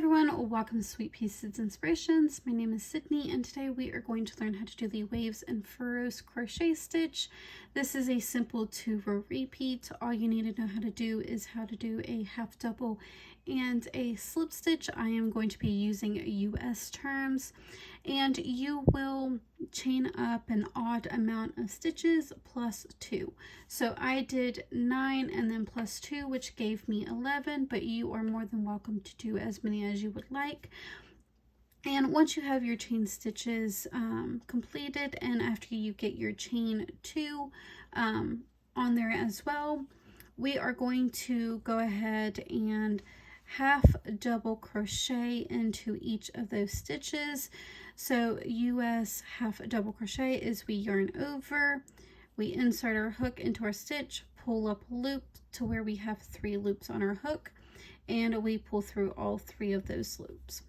everyone, welcome to Sweet Pieces Inspirations. My name is Sydney and today we are going to learn how to do the waves and furrows crochet stitch. This is a simple 2-row repeat. All you need to know how to do is how to do a half double and a slip stitch. I am going to be using US terms, and you will chain up an odd amount of stitches plus 2. So I did 9 and then plus 2, which gave me 11, but you are more than welcome to do as many as you would like. And once you have your chain stitches completed, and after you get your chain 2 on there as well, we are going to go ahead and half double crochet into each of those stitches. So US half double crochet is we yarn over, we insert our hook into our stitch, pull up a loop to where we have 3 loops on our hook, and we pull through all 3 of those loops.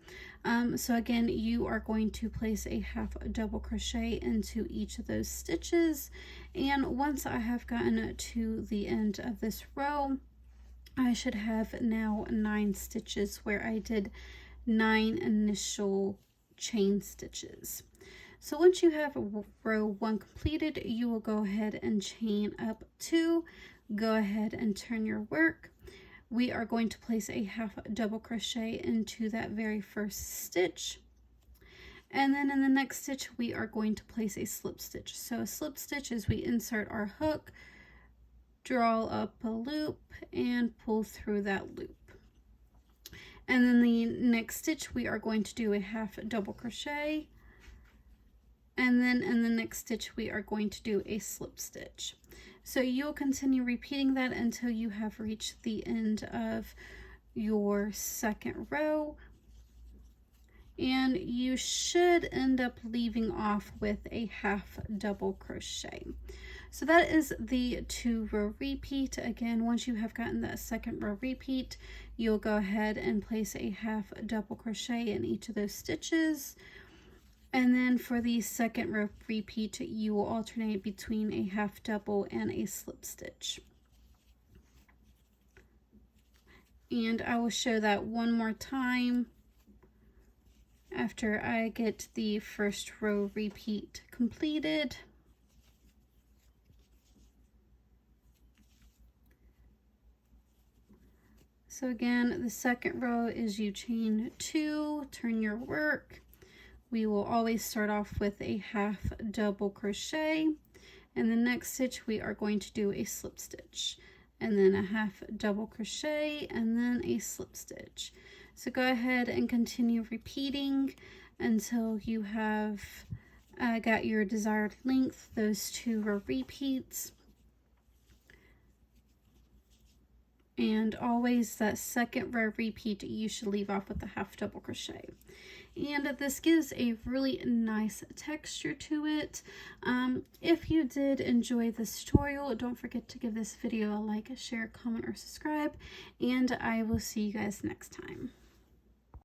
So again, you are going to place a half double crochet into each of those stitches, and once I have gotten to the end of this row, I should have now 9 stitches where I did 9 initial chain stitches. So once you have row 1 completed, you will go ahead and chain up 2, go ahead and turn your work. We are going to place a half double crochet into that very first stitch. And then in the next stitch, we are going to place a slip stitch. So a slip stitch is we insert our hook, draw up a loop, and pull through that loop. And then the next stitch, we are going to do a half double crochet. And then in the next stitch, we are going to do a slip stitch. So you'll continue repeating that until you have reached the end of your second row. And you should end up leaving off with a half double crochet. So that is the 2-row repeat. Again, once you have gotten that second row repeat, you'll go ahead and place a half double crochet in each of those stitches. And then for the second row repeat, you will alternate between a half double and a slip stitch. And I will show that one more time after I get the first row repeat completed. So again, the second row is you chain 2, turn your work. We will always start off with a half double crochet. And the next stitch, we are going to do a slip stitch, and then a half double crochet, and then a slip stitch. So go ahead and continue repeating until you have got your desired length, those 2-row repeats. And always that second row repeat, you should leave off with a half double crochet. And this gives a really nice texture to it. If you did enjoy this tutorial, don't forget to give this video a like, share, comment, or subscribe. And I will see you guys next time.